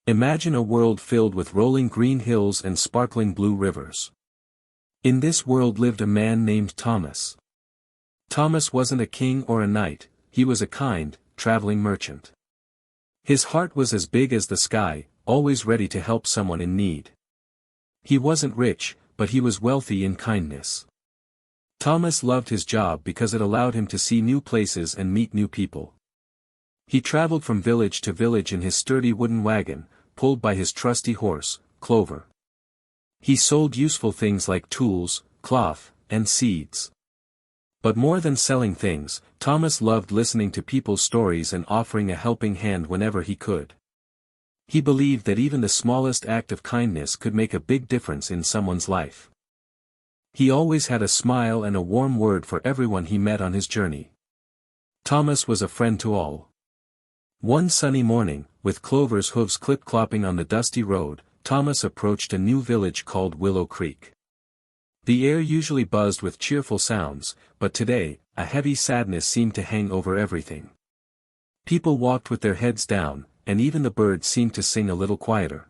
Imagine a world filled with rolling green hills and sparkling blue rivers. In this world lived a man named Thomas. Thomas wasn't a king or a knight, he was a kind, traveling merchant. His heart was as big as the sky, always ready to help someone in need. He wasn't rich, but he was wealthy in kindness. Thomas loved his job because it allowed him to see new places and meet new people. He traveled from village to village in his sturdy wooden wagon, pulled by his trusty horse, Clover. He sold useful things like tools, cloth, and seeds. But more than selling things, Thomas loved listening to people's stories and offering a helping hand whenever he could. He believed that even the smallest act of kindness could make a big difference in someone's life. He always had a smile and a warm word for everyone he met on his journey. Thomas was a friend to all. One sunny morning, with Clover's hooves clip-clopping on the dusty road, Thomas approached a new village called Willow Creek. The air usually buzzed with cheerful sounds, but today, a heavy sadness seemed to hang over everything. People walked with their heads down, and even the birds seemed to sing a little quieter.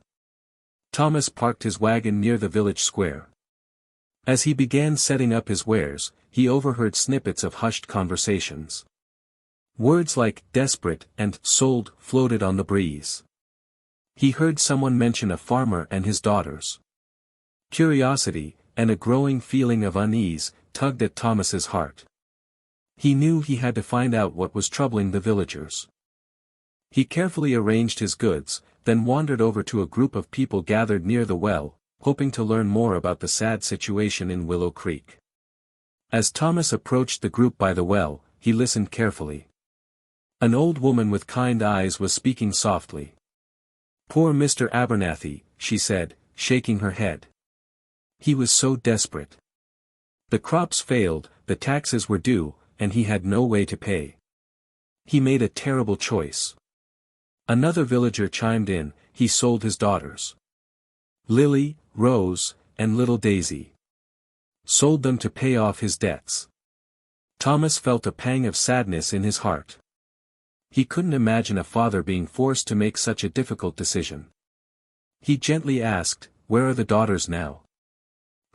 Thomas parked his wagon near the village square. As he began setting up his wares, he overheard snippets of hushed conversations. Words like desperate and sold floated on the breeze. He heard someone mention a farmer and his daughters. Curiosity, and a growing feeling of unease, tugged at Thomas's heart. He knew he had to find out what was troubling the villagers. He carefully arranged his goods, then wandered over to a group of people gathered near the well, hoping to learn more about the sad situation in Willow Creek. As Thomas approached the group by the well, he listened carefully. An old woman with kind eyes was speaking softly. "Poor Mr. Abernathy," she said, shaking her head. He was so desperate. The crops failed, the taxes were due, and he had no way to pay. He made a terrible choice. Another villager chimed in, he sold his daughters. Lily, Rose, and little Daisy. Sold them to pay off his debts. Thomas felt a pang of sadness in his heart. He couldn't imagine a father being forced to make such a difficult decision. He gently asked, "Where are the daughters now?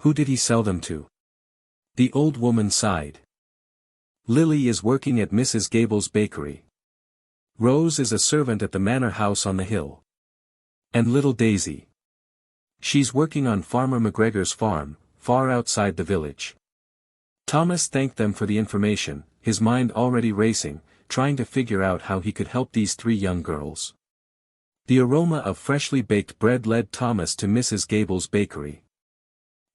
Who did he sell them to?" The old woman sighed. "Lily is working at Mrs. Gable's bakery. Rose is a servant at the manor house on the hill. And little Daisy. She's working on Farmer McGregor's farm, far outside the village." Thomas thanked them for the information, his mind already racing, trying to figure out how he could help these three young girls. The aroma of freshly baked bread led Thomas to Mrs. Gable's bakery.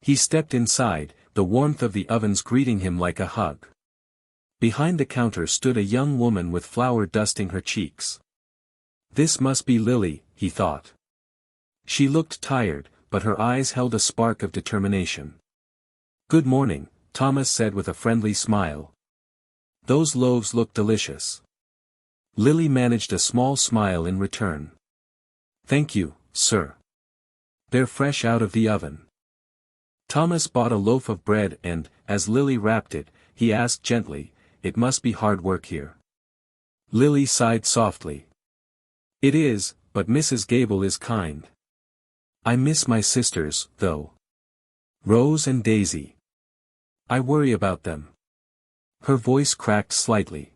He stepped inside, the warmth of the ovens greeting him like a hug. Behind the counter stood a young woman with flour dusting her cheeks. This must be Lily, he thought. She looked tired, but her eyes held a spark of determination. "Good morning," Thomas said with a friendly smile. "Those loaves look delicious." Lily managed a small smile in return. "Thank you, sir. They're fresh out of the oven." Thomas bought a loaf of bread and, as Lily wrapped it, he asked gently, "It must be hard work here." Lily sighed softly. "It is, but Mrs. Gable is kind. I miss my sisters, though. Rose and Daisy. I worry about them." Her voice cracked slightly.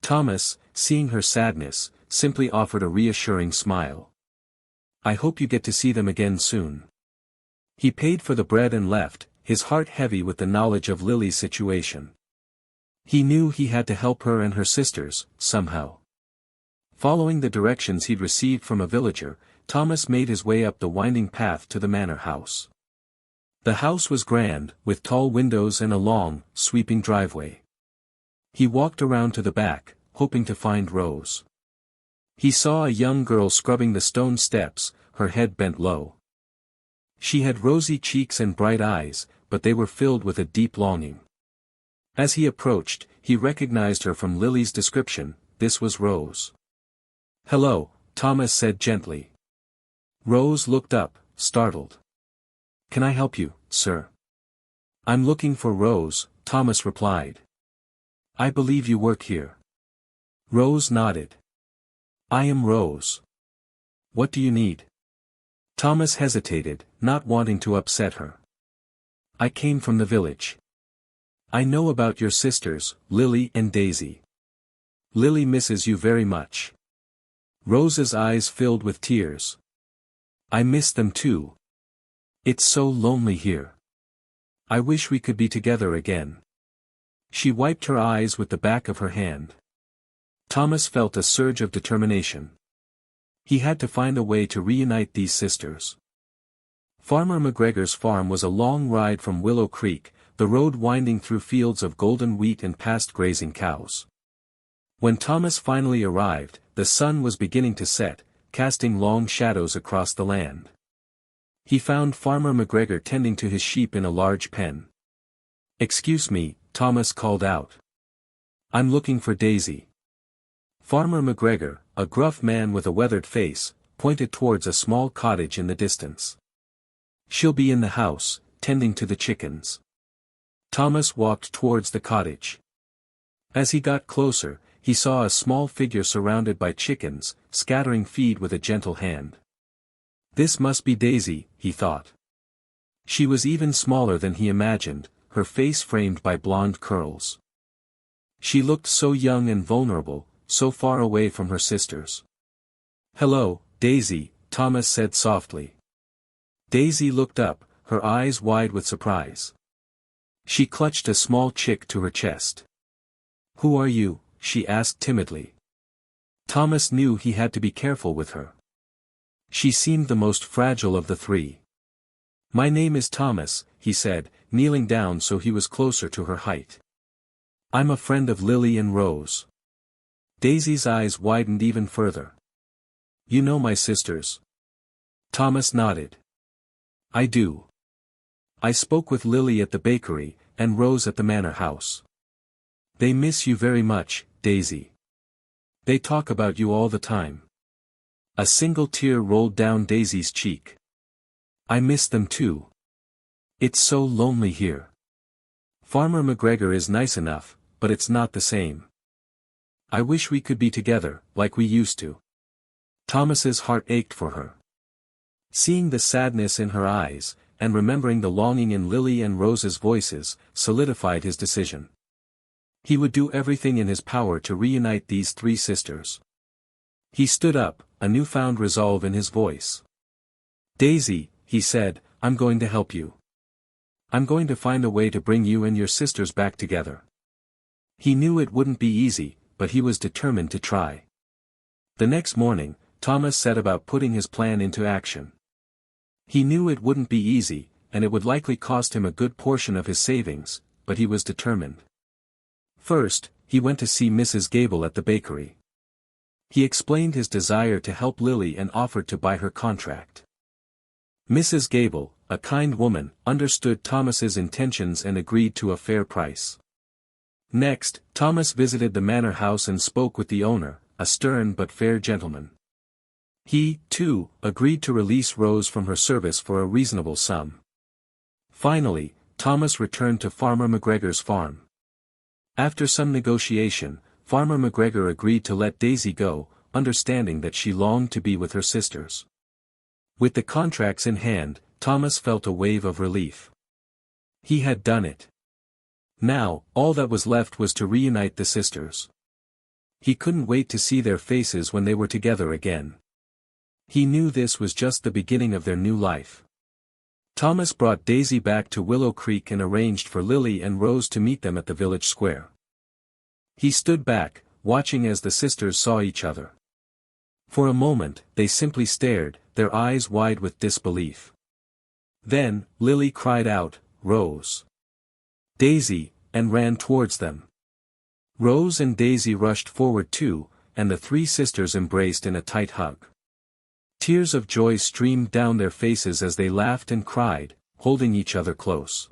Thomas, seeing her sadness, simply offered a reassuring smile. "I hope you get to see them again soon." He paid for the bread and left, his heart heavy with the knowledge of Lily's situation. He knew he had to help her and her sisters, somehow. Following the directions he'd received from a villager, Thomas made his way up the winding path to the manor house. The house was grand, with tall windows and a long, sweeping driveway. He walked around to the back, hoping to find Rose. He saw a young girl scrubbing the stone steps, her head bent low. She had rosy cheeks and bright eyes, but they were filled with a deep longing. As he approached, he recognized her from Lily's description. This was Rose. "Hello," Thomas said gently. Rose looked up, startled. "Can I help you, sir?" "I'm looking for Rose," Thomas replied. "I believe you work here." Rose nodded. "I am Rose." What do you need? Thomas hesitated, not wanting to upset her. I came from the village. I know about your sisters, Lily and Daisy. Lily misses you very much. Rose's eyes filled with tears. I miss them too. It's so lonely here. I wish we could be together again. She wiped her eyes with the back of her hand. Thomas felt a surge of determination. He had to find a way to reunite these sisters. Farmer McGregor's farm was a long ride from Willow Creek, the road winding through fields of golden wheat and past grazing cows. When Thomas finally arrived, the sun was beginning to set, casting long shadows across the land. He found Farmer McGregor tending to his sheep in a large pen. Excuse me, Thomas called out. I'm looking for Daisy. Farmer McGregor, a gruff man with a weathered face, pointed towards a small cottage in the distance. She'll be in the house, tending to the chickens. Thomas walked towards the cottage. As he got closer, he saw a small figure surrounded by chickens, scattering feed with a gentle hand. This must be Daisy, he thought. She was even smaller than he imagined, her face framed by blonde curls. She looked so young and vulnerable, so far away from her sisters. Hello, Daisy, Thomas said softly. Daisy looked up, her eyes wide with surprise. She clutched a small chick to her chest. Who are you? She asked timidly. Thomas knew he had to be careful with her. She seemed the most fragile of the three. My name is Thomas, he said, kneeling down so he was closer to her height. I'm a friend of Lily and Rose. Daisy's eyes widened even further. You know my sisters? Thomas nodded. I do. I spoke with Lily at the bakery, and Rose at the manor house. They miss you very much, Daisy. They talk about you all the time. A single tear rolled down Daisy's cheek. I miss them too. It's so lonely here. Farmer McGregor is nice enough, but it's not the same. I wish we could be together, like we used to. Thomas's heart ached for her. Seeing the sadness in her eyes, and remembering the longing in Lily and Rose's voices, solidified his decision. He would do everything in his power to reunite these three sisters. He stood up, a newfound resolve in his voice. Daisy, he said, I'm going to help you. I'm going to find a way to bring you and your sisters back together. He knew it wouldn't be easy, but he was determined to try. The next morning, Thomas set about putting his plan into action. He knew it wouldn't be easy, and it would likely cost him a good portion of his savings, but he was determined. First, he went to see Mrs. Gable at the bakery. He explained his desire to help Lily and offered to buy her contract. Mrs. Gable, a kind woman, understood Thomas's intentions and agreed to a fair price. Next, Thomas visited the manor house and spoke with the owner, a stern but fair gentleman. He, too, agreed to release Rose from her service for a reasonable sum. Finally, Thomas returned to Farmer McGregor's farm. After some negotiation, Farmer McGregor agreed to let Daisy go, understanding that she longed to be with her sisters. With the contracts in hand, Thomas felt a wave of relief. He had done it. Now, all that was left was to reunite the sisters. He couldn't wait to see their faces when they were together again. He knew this was just the beginning of their new life. Thomas brought Daisy back to Willow Creek and arranged for Lily and Rose to meet them at the village square. He stood back, watching as the sisters saw each other. For a moment, they simply stared, their eyes wide with disbelief. Then, Lily cried out, "Rose! Daisy!" and ran towards them. Rose and Daisy rushed forward too, and the three sisters embraced in a tight hug. Tears of joy streamed down their faces as they laughed and cried, holding each other close.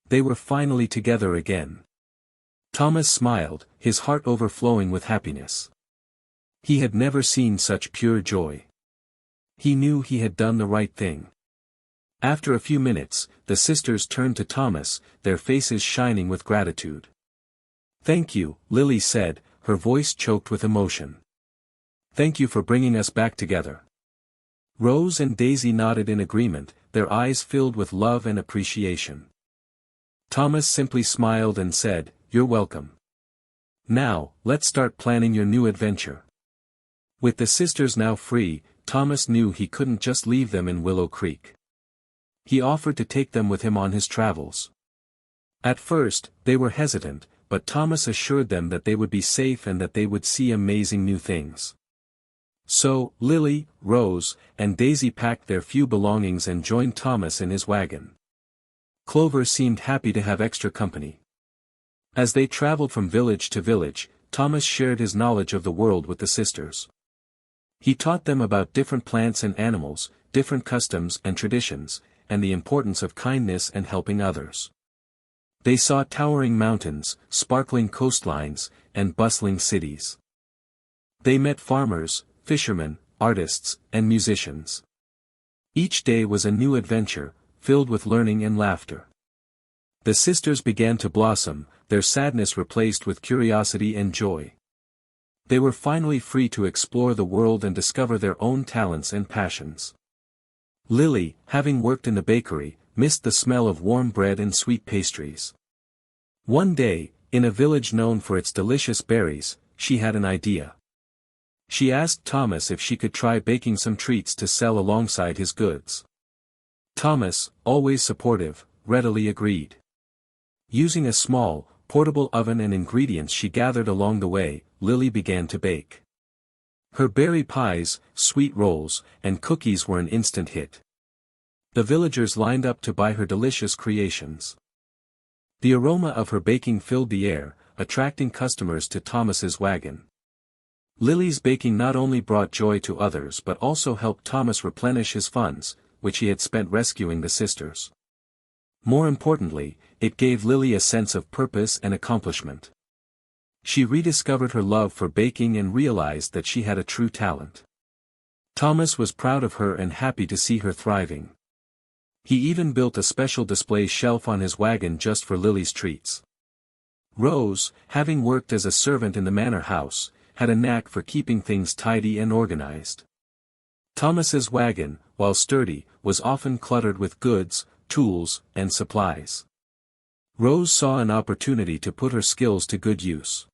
They were finally together again. Thomas smiled, his heart overflowing with happiness. He had never seen such pure joy. He knew he had done the right thing. After a few minutes, the sisters turned to Thomas, their faces shining with gratitude. "Thank you," Lily said, her voice choked with emotion. "Thank you for bringing us back together. Rose and Daisy nodded in agreement, their eyes filled with love and appreciation. Thomas simply smiled and said, "You're welcome. Now, let's start planning your new adventure." With the sisters now free, Thomas knew he couldn't just leave them in Willow Creek. He offered to take them with him on his travels. At first, they were hesitant, but Thomas assured them that they would be safe and that they would see amazing new things. So, Lily, Rose, and Daisy packed their few belongings and joined Thomas in his wagon. Clover seemed happy to have extra company. As they traveled from village to village, Thomas shared his knowledge of the world with the sisters. He taught them about different plants and animals, different customs and traditions, and the importance of kindness and helping others. They saw towering mountains, sparkling coastlines, and bustling cities. They met farmers, fishermen, artists, and musicians. Each day was a new adventure, filled with learning and laughter. The sisters began to blossom, their sadness replaced with curiosity and joy. They were finally free to explore the world and discover their own talents and passions. Lily, having worked in the bakery, missed the smell of warm bread and sweet pastries. One day, in a village known for its delicious berries, she had an idea. She asked Thomas if she could try baking some treats to sell alongside his goods. Thomas, always supportive, readily agreed. Using a small, portable oven and ingredients she gathered along the way, Lily began to bake. Her berry pies, sweet rolls, and cookies were an instant hit. The villagers lined up to buy her delicious creations. The aroma of her baking filled the air, attracting customers to Thomas's wagon. Lily's baking not only brought joy to others but also helped Thomas replenish his funds, which he had spent rescuing the sisters. More importantly, it gave Lily a sense of purpose and accomplishment. She rediscovered her love for baking and realized that she had a true talent. Thomas was proud of her and happy to see her thriving. He even built a special display shelf on his wagon just for Lily's treats. Rose, having worked as a servant in the manor house, had a knack for keeping things tidy and organized. Thomas's wagon, while sturdy, was often cluttered with goods, tools, and supplies. Rose saw an opportunity to put her skills to good use.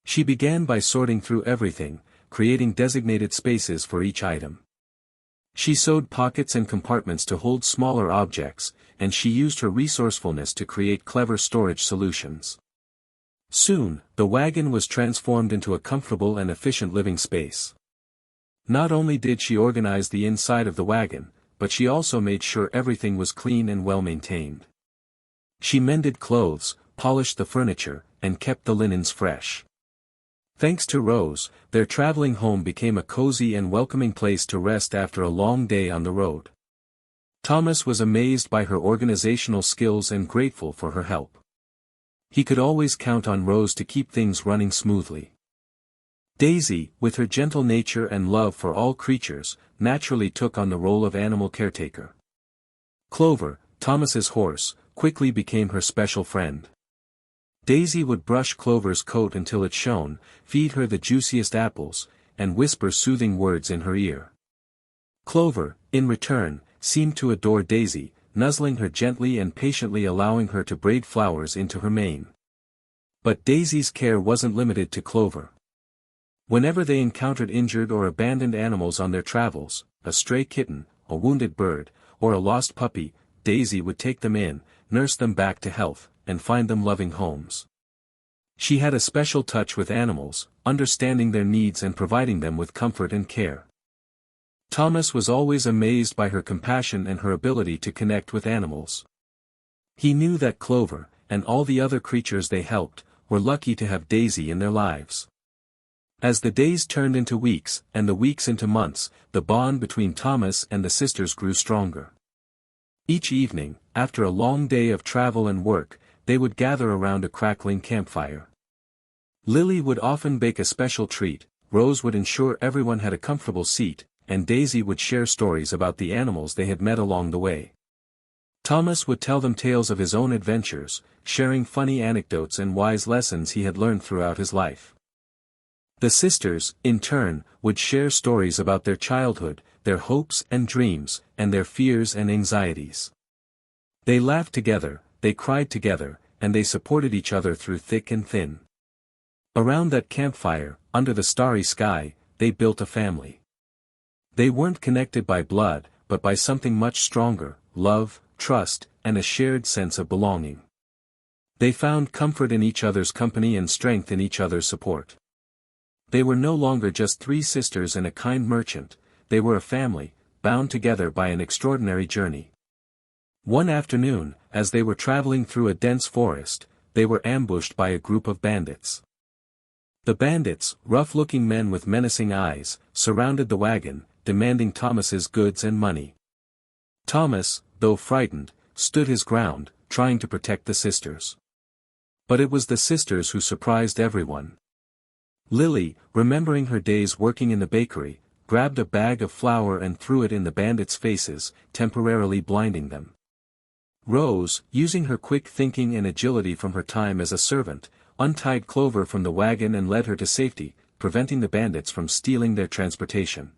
She began by sorting through everything, creating designated spaces for each item. She sewed pockets and compartments to hold smaller objects, and she used her resourcefulness to create clever storage solutions. Soon, the wagon was transformed into a comfortable and efficient living space. Not only did she organize the inside of the wagon, but she also made sure everything was clean and well maintained. She mended clothes, polished the furniture, and kept the linens fresh. Thanks to Rose, their traveling home became a cozy and welcoming place to rest after a long day on the road. Thomas was amazed by her organizational skills and grateful for her help. He could always count on Rose to keep things running smoothly. Daisy, with her gentle nature and love for all creatures, naturally took on the role of animal caretaker. Clover, Thomas's horse, quickly became her special friend. Daisy would brush Clover's coat until it shone, feed her the juiciest apples, and whisper soothing words in her ear. Clover, in return, seemed to adore Daisy, nuzzling her gently and patiently allowing her to braid flowers into her mane. But Daisy's care wasn't limited to Clover. Whenever they encountered injured or abandoned animals on their travels, a stray kitten, a wounded bird, or a lost puppy, Daisy would take them in, nurse them back to health, and find them loving homes. She had a special touch with animals, understanding their needs and providing them with comfort and care. Thomas was always amazed by her compassion and her ability to connect with animals. He knew that Clover, and all the other creatures they helped, were lucky to have Daisy in their lives. As the days turned into weeks, and the weeks into months, the bond between Thomas and the sisters grew stronger. Each evening, after a long day of travel and work, they would gather around a crackling campfire. Lily would often bake a special treat, Rose would ensure everyone had a comfortable seat, and Daisy would share stories about the animals they had met along the way. Thomas would tell them tales of his own adventures, sharing funny anecdotes and wise lessons he had learned throughout his life. The sisters, in turn, would share stories about their childhood, their hopes and dreams, and their fears and anxieties. They laughed together, they cried together, and they supported each other through thick and thin. Around that campfire, under the starry sky, they built a family. They weren't connected by blood, but by something much stronger: love, trust, and a shared sense of belonging. They found comfort in each other's company and strength in each other's support. They were no longer just three sisters and a kind merchant, they were a family, bound together by an extraordinary journey. One afternoon, as they were traveling through a dense forest, they were ambushed by a group of bandits. The bandits, rough-looking men with menacing eyes, surrounded the wagon, demanding Thomas's goods and money. Thomas, though frightened, stood his ground, trying to protect the sisters. But it was the sisters who surprised everyone. Lily, remembering her days working in the bakery, grabbed a bag of flour and threw it in the bandits' faces, temporarily blinding them. Rose, using her quick thinking and agility from her time as a servant, untied Clover from the wagon and led her to safety, preventing the bandits from stealing their transportation.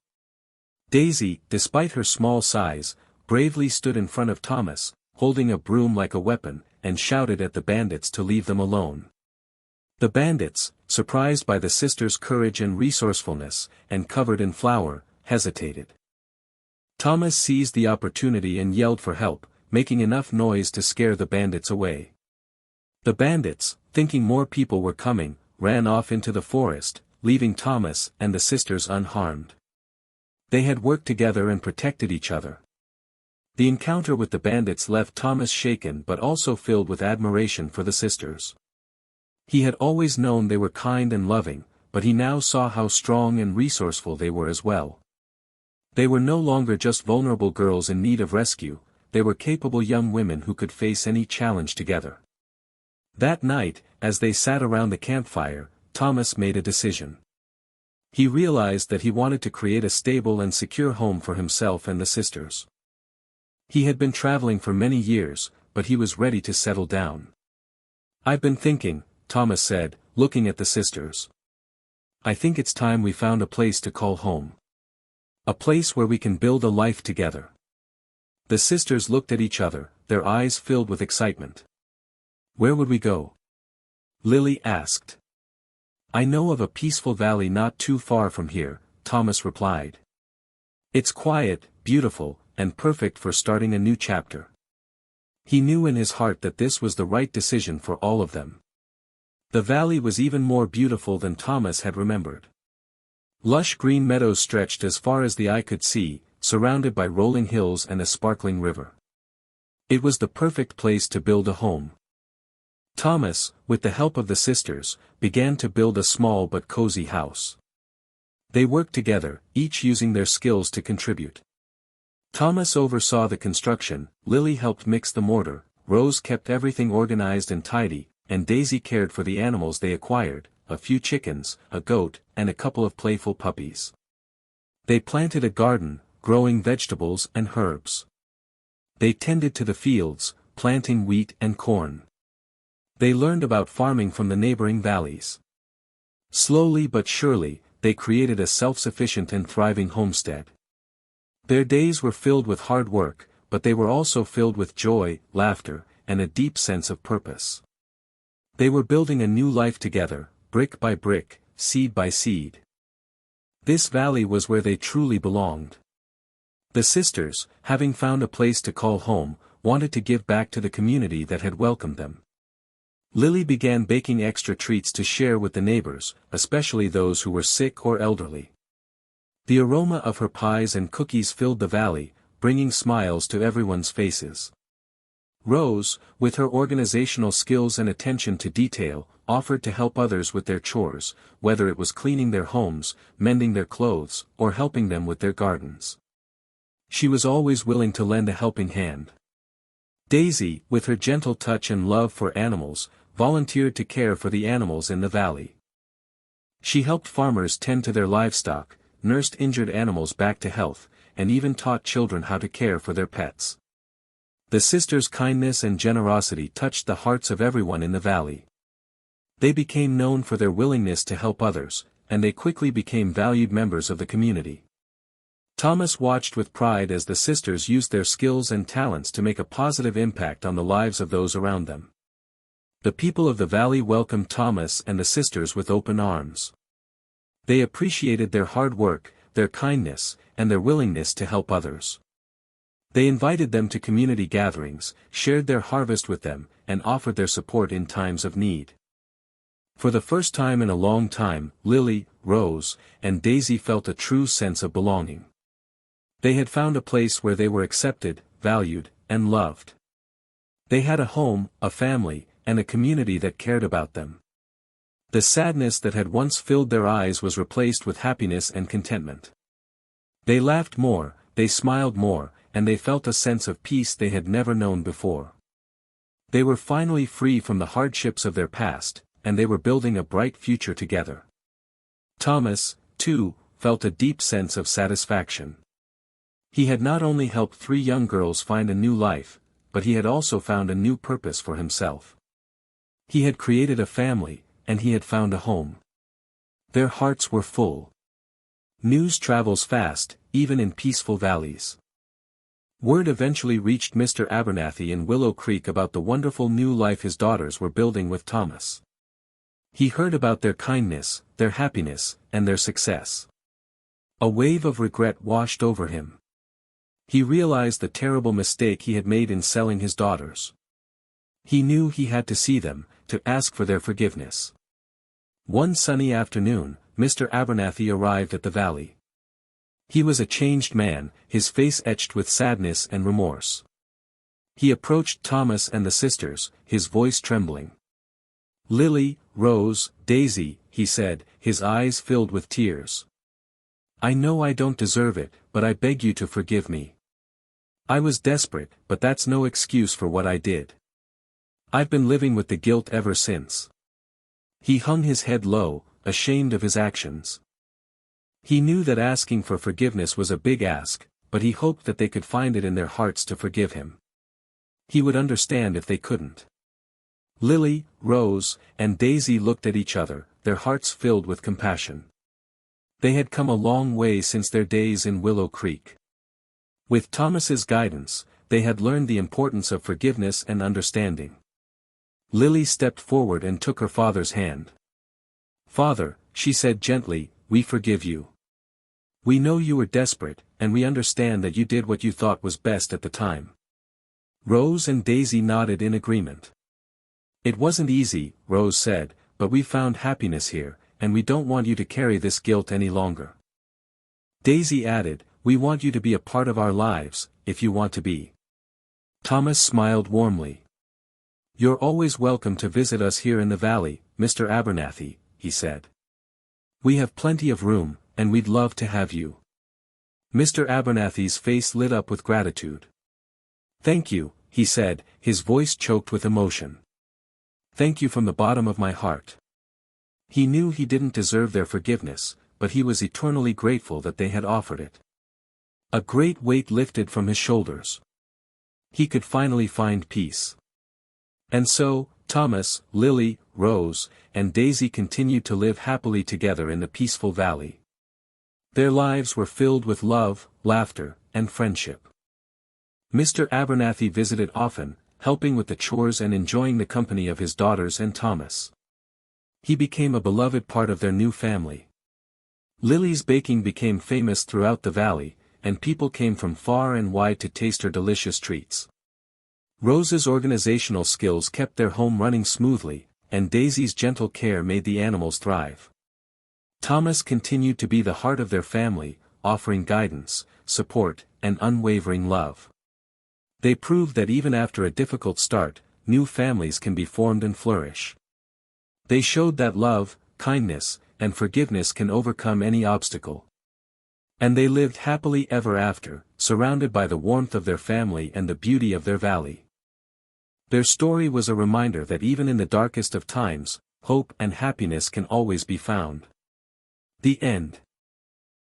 Daisy, despite her small size, bravely stood in front of Thomas, holding a broom like a weapon, and shouted at the bandits to leave them alone. The bandits, surprised by the sisters' courage and resourcefulness, and covered in flour, hesitated. Thomas seized the opportunity and yelled for help, making enough noise to scare the bandits away. The bandits, thinking more people were coming, ran off into the forest, leaving Thomas and the sisters unharmed. They had worked together and protected each other. The encounter with the bandits left Thomas shaken but also filled with admiration for the sisters. He had always known they were kind and loving, but he now saw how strong and resourceful they were as well. They were no longer just vulnerable girls in need of rescue, they were capable young women who could face any challenge together. That night, as they sat around the campfire, Thomas made a decision. He realized that he wanted to create a stable and secure home for himself and the sisters. He had been traveling for many years, but he was ready to settle down. "I've been thinking," Thomas said, looking at the sisters. "I think it's time we found a place to call home. A place where we can build a life together." The sisters looked at each other, their eyes filled with excitement. "Where would we go?" Lily asked. "I know of a peaceful valley not too far from here," Thomas replied. "It's quiet, beautiful, and perfect for starting a new chapter." He knew in his heart that this was the right decision for all of them. The valley was even more beautiful than Thomas had remembered. Lush green meadows stretched as far as the eye could see, surrounded by rolling hills and a sparkling river. It was the perfect place to build a home. Thomas, with the help of the sisters, began to build a small but cozy house. They worked together, each using their skills to contribute. Thomas oversaw the construction, Lily helped mix the mortar, Rose kept everything organized and tidy, and Daisy cared for the animals they acquired, a few chickens, a goat, and a couple of playful puppies. They planted a garden, growing vegetables and herbs. They tended to the fields, planting wheat and corn. They learned about farming from the neighboring valleys. Slowly but surely, they created a self-sufficient and thriving homestead. Their days were filled with hard work, but they were also filled with joy, laughter, and a deep sense of purpose. They were building a new life together, brick by brick, seed by seed. This valley was where they truly belonged. The sisters, having found a place to call home, wanted to give back to the community that had welcomed them. Lily began baking extra treats to share with the neighbors, especially those who were sick or elderly. The aroma of her pies and cookies filled the valley, bringing smiles to everyone's faces. Rose, with her organizational skills and attention to detail, offered to help others with their chores, whether it was cleaning their homes, mending their clothes, or helping them with their gardens. She was always willing to lend a helping hand. Daisy, with her gentle touch and love for animals, volunteered to care for the animals in the valley. She helped farmers tend to their livestock, nursed injured animals back to health, and even taught children how to care for their pets. The sisters' kindness and generosity touched the hearts of everyone in the valley. They became known for their willingness to help others, and they quickly became valued members of the community. Thomas watched with pride as the sisters used their skills and talents to make a positive impact on the lives of those around them. The people of the valley welcomed Thomas and the sisters with open arms. They appreciated their hard work, their kindness, and their willingness to help others. They invited them to community gatherings, shared their harvest with them, and offered their support in times of need. For the first time in a long time, Lily, Rose, and Daisy felt a true sense of belonging. They had found a place where they were accepted, valued, and loved. They had a home, a family, and a community that cared about them. The sadness that had once filled their eyes was replaced with happiness and contentment. They laughed more, they smiled more, and they felt a sense of peace they had never known before. They were finally free from the hardships of their past, and they were building a bright future together. Thomas, too, felt a deep sense of satisfaction. He had not only helped 3 young girls find a new life, but he had also found a new purpose for himself. He had created a family, and he had found a home. Their hearts were full. News travels fast, even in peaceful valleys. Word eventually reached Mr. Abernathy in Willow Creek about the wonderful new life his daughters were building with Thomas. He heard about their kindness, their happiness, and their success. A wave of regret washed over him. He realized the terrible mistake he had made in selling his daughters. He knew he had to see them, to ask for their forgiveness. One sunny afternoon, Mr. Abernathy arrived at the valley. He was a changed man, his face etched with sadness and remorse. He approached Thomas and the sisters, his voice trembling. "Lily, Rose, Daisy," he said, his eyes filled with tears. "I know I don't deserve it, but I beg you to forgive me. I was desperate, but that's no excuse for what I did. I've been living with the guilt ever since." He hung his head low, ashamed of his actions. He knew that asking for forgiveness was a big ask, but he hoped that they could find it in their hearts to forgive him. He would understand if they couldn't. Lily, Rose, and Daisy looked at each other, their hearts filled with compassion. They had come a long way since their days in Willow Creek. With Thomas's guidance, they had learned the importance of forgiveness and understanding. Lily stepped forward and took her father's hand. "Father," she said gently, "we forgive you. We know you were desperate, and we understand that you did what you thought was best at the time." Rose and Daisy nodded in agreement. "It wasn't easy," Rose said, "but we found happiness here, and we don't want you to carry this guilt any longer." Daisy added, "We want you to be a part of our lives, if you want to be." Thomas smiled warmly. "You're always welcome to visit us here in the valley, Mr. Abernathy," he said. "We have plenty of room, and we'd love to have you." Mr. Abernathy's face lit up with gratitude. "Thank you," he said, his voice choked with emotion. "Thank you from the bottom of my heart." He knew he didn't deserve their forgiveness, but he was eternally grateful that they had offered it. A great weight lifted from his shoulders. He could finally find peace. And so, Thomas, Lily, Rose, and Daisy continued to live happily together in the peaceful valley. Their lives were filled with love, laughter, and friendship. Mr. Abernathy visited often, helping with the chores and enjoying the company of his daughters and Thomas. He became a beloved part of their new family. Lily's baking became famous throughout the valley, and people came from far and wide to taste her delicious treats. Rose's organizational skills kept their home running smoothly, and Daisy's gentle care made the animals thrive. Thomas continued to be the heart of their family, offering guidance, support, and unwavering love. They proved that even after a difficult start, new families can be formed and flourish. They showed that love, kindness, and forgiveness can overcome any obstacle. And they lived happily ever after, surrounded by the warmth of their family and the beauty of their valley. Their story was a reminder that even in the darkest of times, hope and happiness can always be found. The end.